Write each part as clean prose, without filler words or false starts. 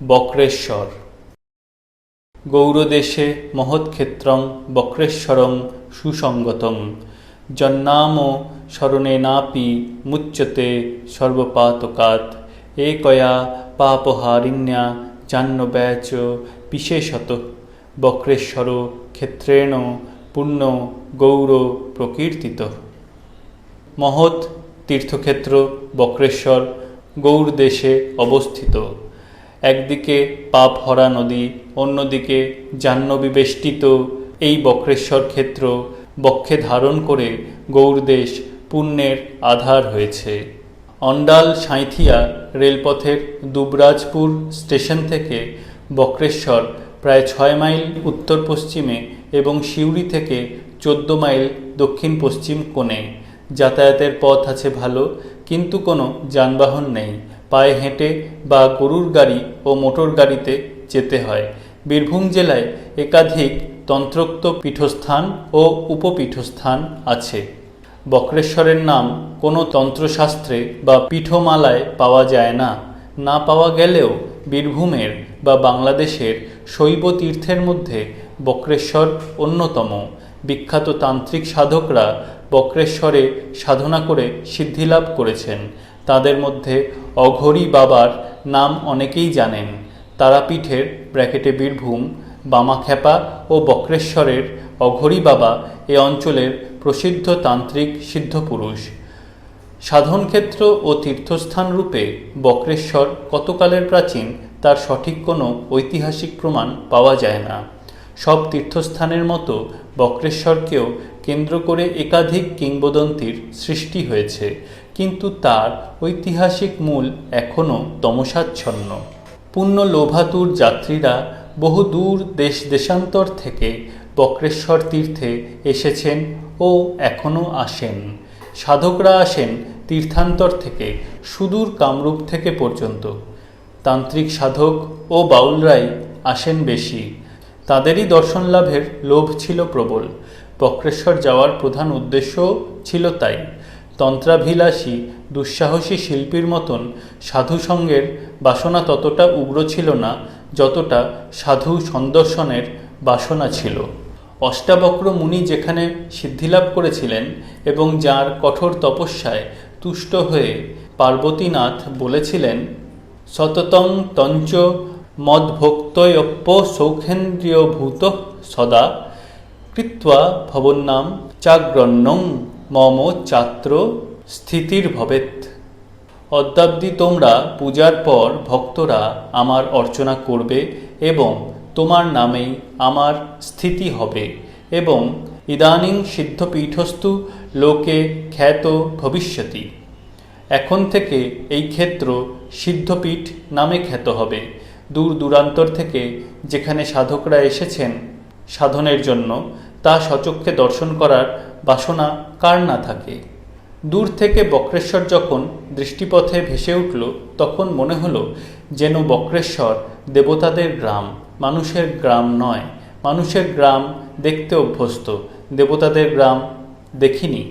বক্রেশ্বর। গৌরদেশে মহৎক্ষেত্রং বক্রেশ্বরং সুসংগতং জন্নাম শরণেনাপি মুচ্যতে সর্বপাতকাৎ একয়া পাপহারিণ্যা জাহ্নব্যাচ বিশেষত বক্রেশ্বর ক্ষেত্রেণ পুণ্য গৌর প্রকীর্তিত। মহৎ তীর্থক্ষেত্র বক্রেশ্বর গৌড় দেশে অবস্থিত। একদিকে পাপহরা নদী, অন্যদিকে জাহ্নবীবেষ্টিত এই বক্রেশ্বর ক্ষেত্র বক্ষে ধারণ করে গৌড়দেশ পুণ্যের আধার হয়েছে। অন্ডাল সাঁইথিয়া রেলপথের দুবরাজপুর স্টেশন থেকে বক্রেশ্বর প্রায় 6 মাইল উত্তর পশ্চিমে এবং সিউড়ি থেকে 14 মাইল দক্ষিণ পশ্চিম কোণে। যাতায়াতের পথ আছে ভালো, কিন্তু কোনো যানবাহন নেই। পায়ে হেঁটে বা গরুর গাড়ি ও মোটর গাড়িতে যেতে হয়। বীরভূম জেলায় একাধিক তন্ত্রোক্ত পীঠস্থান ও উপপীঠস্থান আছে। বক্রেশ্বরের নাম কোনো তন্ত্রশাস্ত্রে বা পীঠমালায় পাওয়া যায় না। না পাওয়া গেলেও বীরভূমের বা বাংলাদেশের শৈব তীর্থের মধ্যে বক্রেশ্বর অন্যতম। বিখ্যাত তান্ত্রিক সাধকরা বক্রেশ্বরে সাধনা করে সিদ্ধিলাভ করেছেন। তাদের মধ্যে অঘরী বাবার নাম অনেকেই জানেন। তারাপীঠের ব্র্যাকেটে বীরভূম, বামাখ্যাপা ও বক্রেশ্বরের অঘরী বাবা এ অঞ্চলের প্রসিদ্ধ তান্ত্রিক সিদ্ধপুরুষ। সাধনক্ষেত্র ও তীর্থস্থান রূপে বক্রেশ্বর কতকালের প্রাচীন তার সঠিক কোনো ঐতিহাসিক প্রমাণ পাওয়া যায় না। সব তীর্থস্থানের মতো বক্রেশ্বরকেও কেন্দ্র করে একাধিক কিংবদন্তির সৃষ্টি হয়েছে, কিন্তু তার ঐতিহাসিক মূল এখনও তমসাচ্ছন্ন। পুণ্য লোভাতুর যাত্রীরা বহু দূর দেশ দেশান্তর থেকে বক্রেশ্বর তীর্থে এসেছেন ও এখনও আসেন। সাধকরা আসেন তীর্থান্তর থেকে, সুদূর কামরূপ থেকে পর্যন্ত। তান্ত্রিক সাধক ও বাউলরাই আসেন বেশি। তাদেরই দর্শন লাভের লোভ ছিল প্রবল। বক্রেশ্বর যাওয়ার প্রধান উদ্দেশ্যও ছিল তাই। তন্ত্রাভিলাষী দুঃসাহসী শিল্পীর মতন সাধুসঙ্গের বাসনা ততটা উগ্র ছিল না যতটা সাধু সন্দর্শনের বাসনা ছিল। অষ্টাবক্র মুনি যেখানে সিদ্ধিলাভ করেছিলেন এবং যার কঠোর তপস্যায় তুষ্ট হয়ে পার্বতীনাথ বলেছিলেন, সততং তঞ্চ মদ্ভক্তয়প্য সৌখেন্দ্রিয়ভূত সদা কৃত্বা ভবন্নাম চাগ্রন্নং মম চাত্র স্থিতির ভবেত। অদ্যাবধি তোমরা পূজার পর ভক্তরা আমার অর্চনা করবে এবং তোমার নামেই আমার স্থিতি হবে এবং ইদানিং সিদ্ধপীঠস্তু লোকে খ্যাত ভবিষ্যতি। এখন থেকে এই ক্ষেত্র সিদ্ধপীঠ নামে খ্যাত হবে। দূর দূরান্তর থেকে যেখানে সাধকরা এসেছেন সাধনের জন্য, তা সচক্ষে দর্শন করার বাসনা কার না থাকে। দূর থেকে বক্রেশ্বর যখন দৃষ্টিপথে ভেসে উঠল, তখন মনে হলো যেন বক্রেশ্বর দেবতাদের গ্রাম, মানুষের গ্রাম নয়। মানুষের গ্রাম দেখতে অভ্যস্ত, দেবতাদের গ্রাম দেখিনি।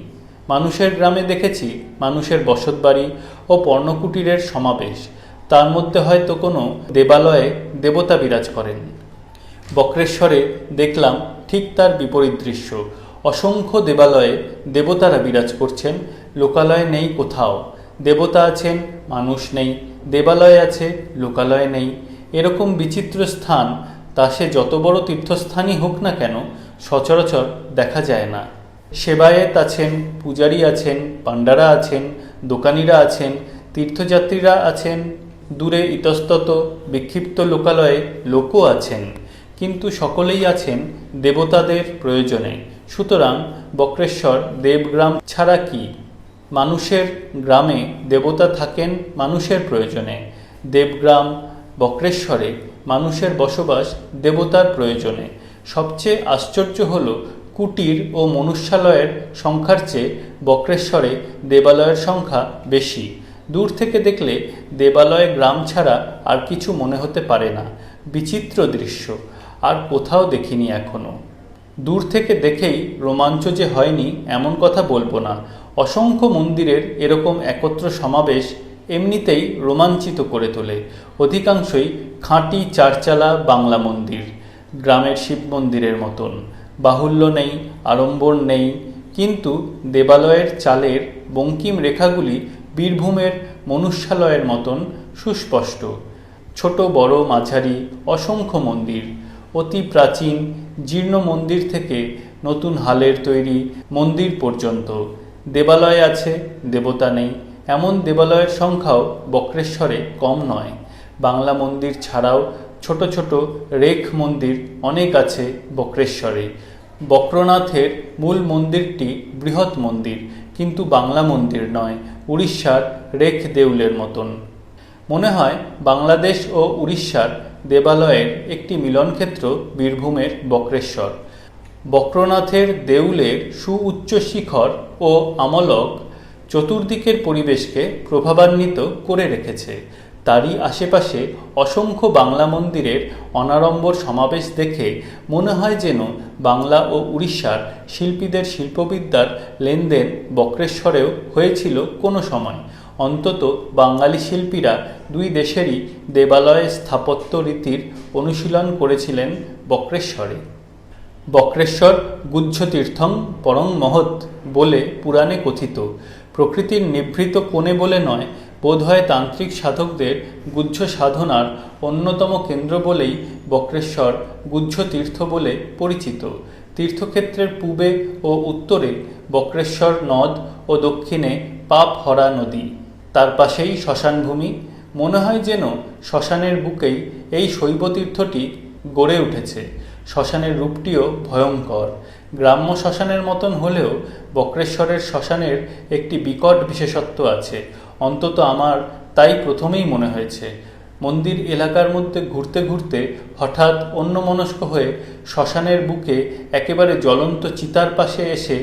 মানুষের গ্রামে দেখেছি মানুষের বসতবাড়ি ও পর্ণকুটিরের সমাবেশ, তার মধ্যে হয়তো কোনো দেবালয়ে দেবতা বিরাজ করেন। বক্রেশ্বরে দেখলাম ঠিক তার বিপরীত দৃশ্য। অসংখ্য দেবালয়ে দেবতারা বিরাজ করছেন, লোকালয় নেই কোথাও। দেবতা আছেন, মানুষ নেই। দেবালয় আছে, লোকালয় নেই। এরকম বিচিত্র স্থান তা সে যত বড় তীর্থস্থানই হোক না কেন সচরাচর দেখা যায় না। সেবায়েত আছেন, পূজারী আছেন, পাণ্ডারা আছেন, দোকানিরা আছেন, তীর্থযাত্রীরা আছেন, দূরে ইতস্তত বিক্ষিপ্ত লোকালয়ে লোকও আছেন, কিন্তু সকলেই আছেন দেবতাদের প্রয়োজনে। সুতরাং বক্রেশ্বর দেবগ্রাম ছাড়া কি? মানুষের গ্রামে দেবতা থাকেন মানুষের প্রয়োজনে। দেবগ্রাম বক্রেশ্বরে মানুষের বসবাস দেবতার প্রয়োজনে। সবচেয়ে আশ্চর্য হল, কুটির ও মনুষ্যালয়ের সংখ্যার চেয়ে বক্রেশ্বরে দেবালয়ের সংখ্যা বেশি। দূর থেকে দেখলে দেবালয় গ্রাম ছাড়া আর কিছু মনে হতে পারে না। বিচিত্র দৃশ্য, আর কোথাও দেখিনি এখনো। দূর থেকে দেখেই রোমাঞ্চ যে হয়নি এমন কথা বলবো না। অসংখ্য মন্দিরের এরকম একত্র সমাবেশ এমনিতেই রোমাঞ্চিত করে তোলে। অধিকাংশই খাঁটি চারচালা বাংলা মন্দির, গ্রামের শিব মন্দিরের মতন। বাহুল্য নেই, আড়ম্বর নেই, কিন্তু দেবালয়ের চালের বঙ্কিম রেখাগুলি বীরভূমের মনুষ্যালয়ের মতন সুস্পষ্ট। ছোট বড় মাঝারি অসংখ্য মন্দির, অতি প্রাচীন জীর্ণ মন্দির থেকে নতুন হালের তৈরি মন্দির পর্যন্ত। দেবালয় আছে, দেবতা নেই, এমন দেবালয়ের সংখ্যাও বক্রেশ্বরে কম নয়। বাংলা মন্দির ছাড়াও ছোট ছোট রেখ মন্দির অনেক আছে বক্রেশ্বরে। বক্রনাথের মূল মন্দিরটি বৃহৎ মন্দির, কিন্তু বাংলা মন্দির নয়, উড়িষ্যার রেখ দেউলের মতন। মনে হয় বাংলাদেশ ও উড়িষ্যার দেবালয়ের একটি মিলনক্ষেত্র বীরভূমের বক্রেশ্বর। বক্রনাথের দেউলের সুউচ্চ শিখর ও আমলক চতুর্দিকের পরিবেশকে প্রভাবান্বিত করে রেখেছে। তারই আশেপাশে অসংখ্য বাংলা মন্দিরের অনাড়ম্বর সমাবেশ দেখে মনে হয় যেন বাংলা ও উড়িষ্যার শিল্পীদের শিল্পবিদ্যার লেনদেন বক্রেশ্বরেও হয়েছিল কোনো সময়। অন্তত বাঙালি শিল্পীরা দুই দেশেরই দেবালয় স্থাপত্য রীতির অনুশীলন করেছিলেন বক্রেশ্বরে। বক্রেশ্বর গুহ্যতীর্থং পরং মহৎ বলে পুরাণে কথিত। প্রকৃতির নিভৃত কোণে বলে নয়, বোধহয় তান্ত্রিক সাধকদের গুহ্য সাধনার অন্যতম কেন্দ্র বলেই বক্রেশ্বর গুহ্যতীর্থ বলে পরিচিত। তীর্থক্ষেত্রের পূবে ও উত্তরে বক্রেশ্বর নদ ও দক্ষিণে পাপহরা নদী, তার পাশেই শ্মশানভূমি। মনে হয় যেন শ্মশানের বুকেই এই শৈবতীর্থটি গড়ে উঠেছে। শ্মশানের রূপটিও ভয়ঙ্কর। গ্রাম্য শ্মশানের মতন হলেও বক্রেশ্বরের শ্মশানের একটি বিকট বিশেষত্ব আছে, অন্তত আমার তাই প্রথমেই মনে হয়েছে। মন্দির এলাকার মধ্যে ঘুরতে ঘুরতে হঠাৎ অন্যমনস্ক হয়ে শ্মশানের বুকে একেবারে জ্বলন্ত চিতার পাশে এসে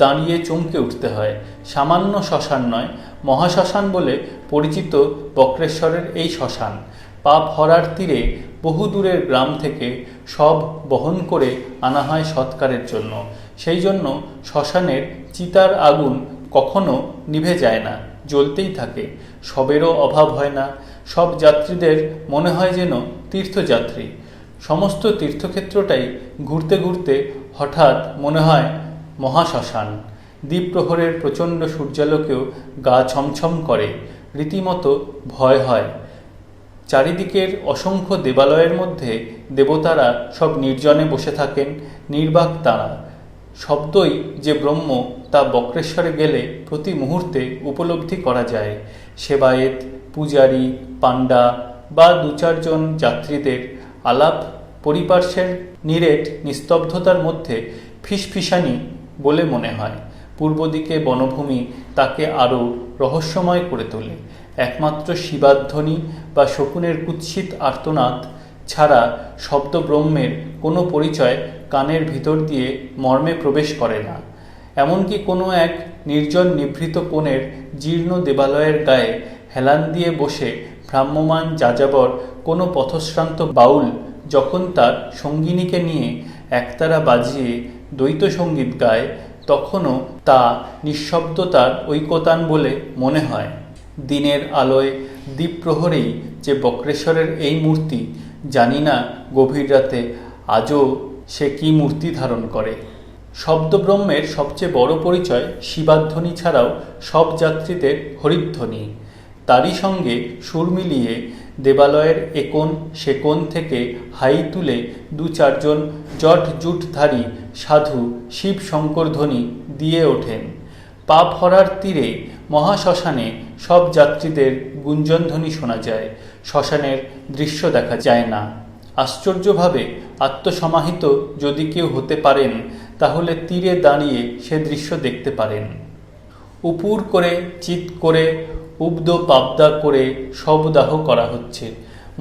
দাঁড়িয়ে চমকে উঠতে হয়। সামান্য শ্মশান নয়, মহাশ্মশান বলে পরিচিত বক্রেশ্বরের এই শ্মশান। পাপহরার তীরে বহু দূরের গ্রাম থেকে সব বহন করে আনা হয় সৎকারের জন্য। সেই জন্য শ্মশানের চিতার আগুন কখনো নিভে যায় না, জ্বলতেই থাকে। সবেরও অভাব হয় না। সব যাত্রীদের মনে হয় যেন তীর্থযাত্রী। সমস্ত তীর্থক্ষেত্রটাই ঘুরতে ঘুরতে হঠাৎ মনে হয় মহাশ্মশান। দ্বীপ্রহরের প্রচণ্ড সূর্যালোকেও গা ছমছম করে, রীতিমতো ভয় হয়। চারিদিকের অসংখ্য দেবালয়ের মধ্যে দেবতারা সব নির্জনে বসে থাকেন, নির্বাক তাঁরা। শব্দই যে ব্রহ্ম তা বক্রেশ্বরে গেলে প্রতি মুহূর্তে উপলব্ধি করা যায়। সেবায়েত, পূজারী, পাণ্ডা বা দু চারজন যাত্রীদের আলাপ পরিপার্শ্বের নিরেট নিস্তব্ধতার মধ্যে ফিসফিসানি বলে মনে হয়। পূর্ব দিকে বনভূমি তাকে আরও রহস্যময় করে তোলে। একমাত্র শিবাধ্বনি বা শকুনের কুৎসিত আর্তনাদ ছাড়া শব্দ ব্রহ্মের কোনো পরিচয় কানের ভিতর দিয়ে মর্মে প্রবেশ করে না। এমনকি কোনো এক নির্জন নিভৃত কোণের জীর্ণ দেবালয়ের গায়ে হেলান দিয়ে বসে ভ্রাম্যমান যাযাবর কোনো পথশ্রান্ত বাউল যখন তার সঙ্গিনীকে নিয়ে একতারা বাজিয়ে দ্বৈত সঙ্গীত গায়, তখনও তা নিঃশব্দতার ঐকতান বলে মনে হয়। দিনের আলোয় দ্বীপ্রহরেই যে বক্রেশ্বরের এই মূর্তি, জানি না গভীর রাতে আজও সে কি মূর্তি ধারণ করে। শব্দব্রহ্মের সবচেয়ে বড় পরিচয় শিবাধ্বনি ছাড়াও সব যাত্রীদের হরিধ্বনি। তারই সঙ্গে সুর মিলিয়ে দেবালয়ের একোণ সেকোণ থেকে হাই তুলে দু চারজন জট জুটধারী সাধু শিব শঙ্কর ধ্বনি দিয়ে ওঠেন। পাপহরার তীরে মহাশ্মশানে সব যাত্রীদের গুঞ্জনধ্বনি শোনা যায়। শ্মশানের দৃশ্য দেখা যায় না। আশ্চর্যভাবে আত্মসমাহিত যদি কেউ হতে পারেন, তাহলে তীরে দাঁড়িয়ে সে দৃশ্য দেখতে পারেন। উপুর করে, চিৎ করে, উব্দ পাবদা করে শবদাহ করা হচ্ছে।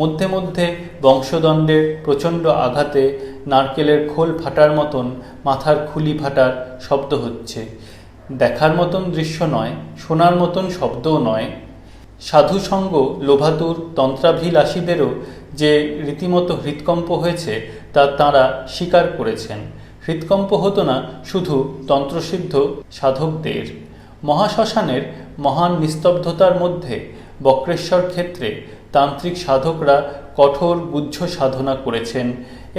মধ্যে মধ্যে বংশদণ্ডের প্রচণ্ড আঘাতে নারকেলের খোল ফাটার মতন মাথার খুলি ফাটার শব্দ হচ্ছে। দেখার মতন দৃশ্য নয়, শোনার মতন শব্দও নয়। সাধুসঙ্গ লোভাতুর তন্ত্রাভিলাষীদেরও যে রীতিমতো হৃৎকম্প হয়েছে তা তাঁরা স্বীকার করেছেন। হৃৎকম্প হতো না শুধু তন্ত্রসিদ্ধ সাধকদের। মহাশ্মশানের মহান নিস্তব্ধতার মধ্যে বক্রেশ্বর ক্ষেত্রে তান্ত্রিক সাধকরা কঠোর গুহ্য সাধনা করেছেন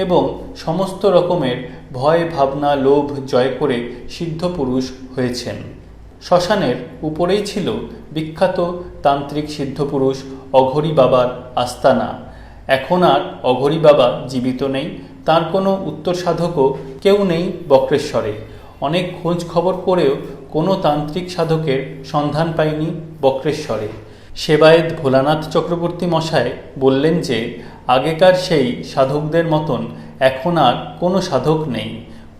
এবং সমস্ত রকমের ভয় ভাবনা লোভ জয় করে সিদ্ধপুরুষ হয়েছেন। শ্মশানের উপরেই ছিল বিখ্যাত তান্ত্রিক সিদ্ধপুরুষ অঘরী বাবার আস্তানা। এখন আর অঘরী বাবা জীবিত নেই, তার কোনো উত্তর সাধকও কেউ নেই বক্রেশ্বরে। অনেক খোঁজ খবর করেও কোনো তান্ত্রিক সাধকের সন্ধান পায়নি বক্রেশ্বরে। সেবায়েত ভোলানাথ চক্রবর্তী মশাই বললেন যে আগেকার সেই সাধকদের মতন এখন আর কোনো সাধক নেই।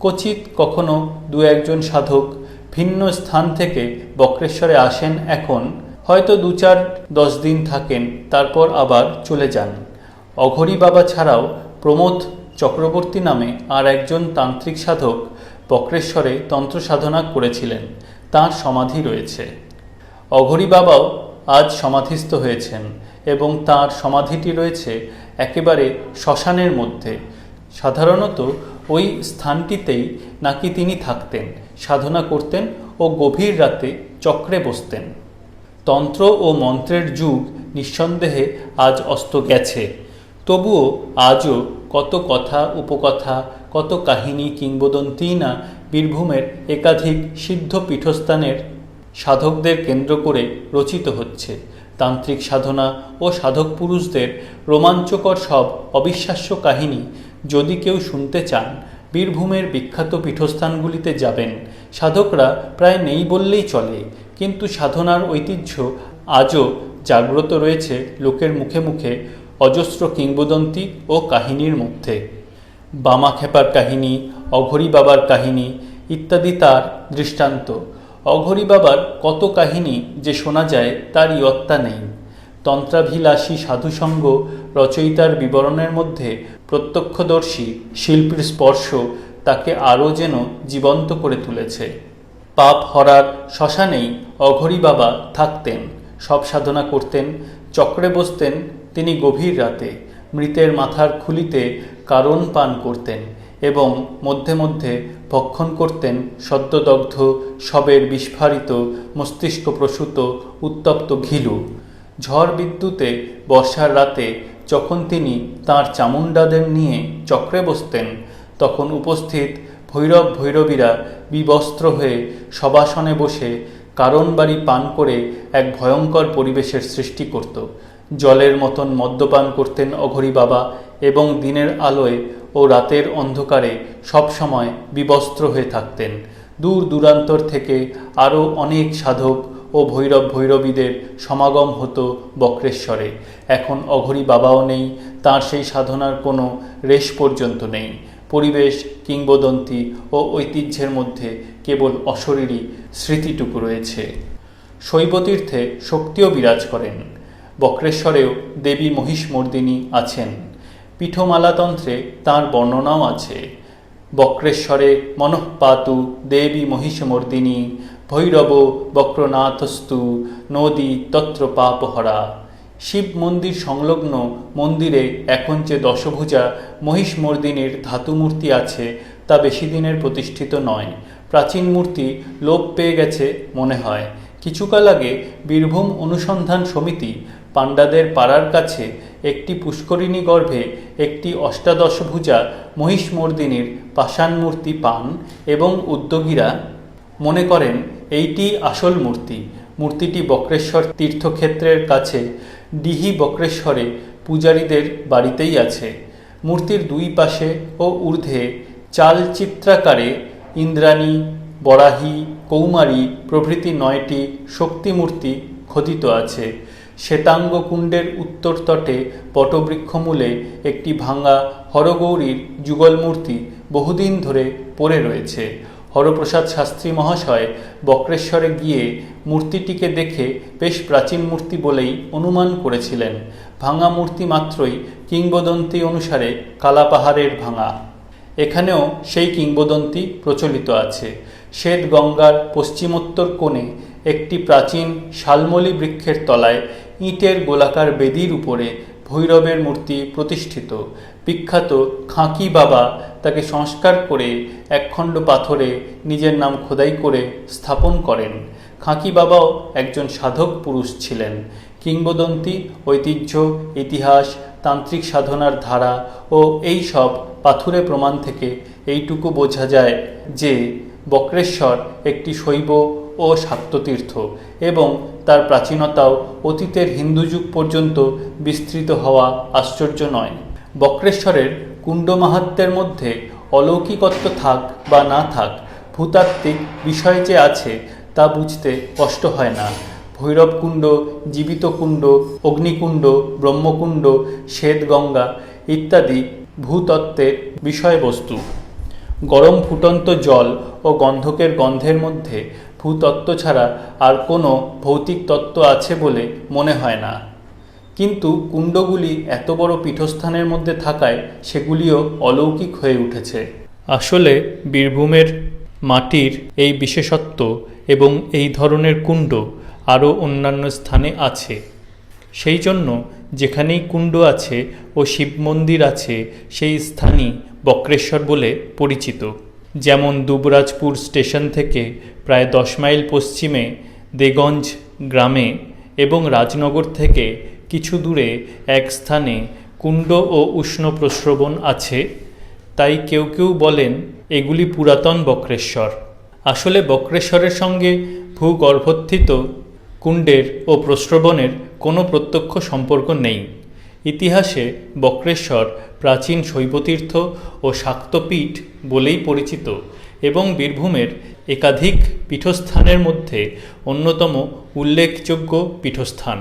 ক্বচিৎ কখনো দু একজন সাধক ভিন্ন স্থান থেকে বক্রেশ্বরে আসেন, এখন হয়তো 2-4-10 দিন থাকেন, তারপর আবার চলে যান। অঘরী বাবা ছাড়াও প্রমোদ চক্রবর্তী নামে আর একজন তান্ত্রিক সাধক বক্রেশ্বরে তন্ত্র সাধনা করেছিলেন, তাঁর সমাধি রয়েছে। অঘরী বাবাও আজ সমাধিস্থ হয়েছেন এবং তাঁর সমাধিটি রয়েছে একেবারে শ্মশানের মধ্যে। সাধারণত ওই স্থানটিতেই নাকি তিনি থাকতেন, সাধনা করতেন ও গভীর রাতে চক্রে বসতেন। তন্ত্র ও মন্ত্রের যুগ নিঃসন্দেহে আজ অস্ত গেছে, তবুও আজও কত কথা উপকথা, কত কাহিনী কিংবদন্তি না বীরভূমের একাধিক সিদ্ধ পীঠস্থানের সাধকদের কেন্দ্র করে রচিত হচ্ছে। তান্ত্রিক সাধনা ও সাধক পুরুষদের রোমাঞ্চকর সব অবিশ্বাস্য কাহিনী যদি কেউ শুনতে চান, বীরভূমের বিখ্যাত পীঠস্থানগুলিতে যাবেন। সাধকরা প্রায় নেই বললেই চলে, কিন্তু সাধনার ঐতিহ্য আজও জাগ্রত রয়েছে লোকের মুখে মুখে অজস্র কিংবদন্তি ও কাহিনীর মধ্যে। বামাখ্যাপার কাহিনী, অঘরী বাবার কাহিনী ইত্যাদি তার দৃষ্টান্ত। অঘরী বাবার কত কাহিনী যে শোনা যায় তার ইয়ত্তা নেই। তন্ত্রাভিলাষী সাধুসঙ্গ রচয়িতার বিবরণের মধ্যে প্রত্যক্ষদর্শী শিল্পীর স্পর্শ তাকে আরও যেন জীবন্ত করে তুলেছে। পাপ হরার শ্মশানেই অঘরী বাবা থাকতেন, সব সাধনা করতেন, চক্রে বসতেন তিনি গভীর রাতে, মৃতের মাথার খুলিতে কারণ পান করতেন এবং মধ্যে মধ্যে ভক্ষণ করতেন সদ্যদগ্ধ শবের বিস্ফারিত মস্তিষ্ক প্রসূত উত্তপ্ত ঘিলু। ঝড় বিদ্যুতে বর্ষার রাতে যখন তিনি তাঁর চামুণ্ডাদের নিয়ে চক্রে বসতেন, তখন উপস্থিত ভৈরব ভৈরবীরা বিবস্ত্র হয়ে সবাসনে বসে কারণবাড়ি পান করে এক ভয়ঙ্কর পরিবেশের সৃষ্টি করত। জলের মতন মদ্যপান করতেন অঘরী বাবা এবং দিনের আলোয় ও রাতের অন্ধকারে সব সময় বিবস্ত্র হয়ে থাকতেন। দূর দূরান্তর থেকে আরও অনেক সাধক ও ভৈরব ভৈরবীদের সমাগম হতো বক্রেশ্বরে। এখন অঘরী বাবাও নেই, তাঁর সেই সাধনার কোনো রেশ পর্যন্ত নেই। পরিবেশ, কিংবদন্তি ও ঐতিহ্যের মধ্যে কেবল অশরীরী স্মৃতিটুকু রয়েছে। শৈবতীর্থে শক্তিও বিরাজ করেন। বক্রেশ্বরেও দেবী মহিষমর্দিনী আছেন। পীঠমালাতন্ত্রে তাঁর বর্ণনাও আছে। বক্রেশ্বরে মনঃপাতু দেবী মহিষমর্দিনী ভৈরব বক্রনাথস্তু নদী তত্র পাপহরা। শিব মন্দির সংলগ্ন মন্দিরে এখন যে দশভুজা মহিষমর্দিনীর ধাতুমূর্তি আছে তা বেশি দিনের প্রতিষ্ঠিত নয়। প্রাচীন মূর্তি লোপ পেয়ে গেছে মনে হয়। কিছুকাল আগে বীরভূম অনুসন্ধান সমিতি পাণ্ডাদের পাড়ার কাছে একটি পুষ্করিণী গর্ভে একটি অষ্টাদশভুজা মহিষমর্দিনীর পাষাণ মূর্তি পান এবং উদ্যোগীরা মনে করেন এইটি আসল মূর্তি। মূর্তিটি বক্রেশ্বর তীর্থক্ষেত্রের কাছে ডিহি বক্রেশ্বরে পূজারীদের বাড়িতেই আছে। মূর্তির দুই পাশে ও ঊর্ধ্বে চালচিত্রাকারে ইন্দ্রাণী, বরাহী, কৌমারী প্রভৃতি 9টি শক্তিমূর্তি খোদিত আছে। শ্বেতাঙ্গ কুণ্ডের উত্তর তটে বটবৃক্ষমূলে একটি ভাঙা হরগৌরীর যুগল মূর্তি বহুদিন ধরে পড়ে রয়েছে। হরপ্রসাদ শাস্ত্রী মহাশয় বক্রেশ্বরে গিয়ে মূর্তিটিকে দেখে বেশ প্রাচীন মূর্তি বলেই অনুমান করেছিলেন। ভাঙা মূর্তি মাত্রই কিংবদন্তি অনুসারে কালাপাহাড়ের ভাঙা। এখানেও সেই কিংবদন্তি প্রচলিত আছে। শ্বেত গঙ্গার পশ্চিমোত্তর কোণে একটি প্রাচীন শালমলি বৃক্ষের তলায় ইটের গোলাকার বেদির উপরে ভৈরবের মূর্তি প্রতিষ্ঠিত। বিখ্যাত খাঁকি বাবা তাকে সংস্কার করে একখণ্ড পাথরে নিজের নাম খোদাই করে স্থাপন করেন। খাঁকি বাবাও একজন সাধক পুরুষ ছিলেন, কিংবদন্তি, ঐতিহ্য, ইতিহাস, তান্ত্রিক সাধনার ধারা ও এই সব পাথুরে প্রমাণ থেকে এইটুকু বোঝা যায় যে বক্রেশ্বর একটি শৈব ও শাক্ততীর্থ এবং তার প্রাচীনতাও অতীতের হিন্দু যুগ পর্যন্ত বিস্তৃত হওয়া আশ্চর্য নয়। বক্রেশ্বরের কুণ্ড মাহাত্ম্যের মধ্যে অলৌকিকত্ব থাক বা না থাক, ভূতাত্ত্বিক বিষয় যে আছে তা বুঝতে কষ্ট হয় না। ভৈরবকুণ্ড, জীবিত কুণ্ড, অগ্নিকুণ্ড, ব্রহ্মকুণ্ড, শ্বেতগঙ্গা ইত্যাদি ভূতত্ত্বের বিষয়বস্তু। গরম ফুটন্ত জল ও গন্ধকের গন্ধের মধ্যে ভূতত্ত্ব ছাড়া আর কোনো ভৌতিক তত্ত্ব আছে বলে মনে হয় না। কিন্তু কুণ্ডগুলি এত বড় পীঠস্থানের মধ্যে থাকায় সেগুলিও অলৌকিক হয়ে উঠেছে। আসলে বীরভূমের মাটির এই বিশেষত্ব এবং এই ধরনের কুণ্ড আরও অন্যান্য স্থানে আছে। সেই জন্য যেখানেই কুণ্ড আছে ও শিব মন্দির আছে সেই স্থানই বক্রেশ্বর বলে পরিচিত। যেমন দুবরাজপুর স্টেশন থেকে প্রায় 10 মাইল পশ্চিমে দেগঞ্জ গ্রামে এবং রাজনগর থেকে কিছু দূরে এক স্থানে কুণ্ড ও উষ্ণ প্রস্রবণ আছে। তাই কেউ কেউ বলেন এগুলি পুরাতন বক্রেশ্বর। আসলে বক্রেশ্বরের সঙ্গে ভূগর্ভস্থিত কুণ্ডের ও প্রস্রবণের কোনো প্রত্যক্ষ সম্পর্ক নেই। ইতিহাসে বক্রেশ্বর প্রাচীন শৈবতীর্থ ও শাক্তপীঠ বলেই পরিচিত এবং বীরভূমের একাধিক পীঠস্থানের মধ্যে অন্যতম উল্লেখযোগ্য পীঠস্থান।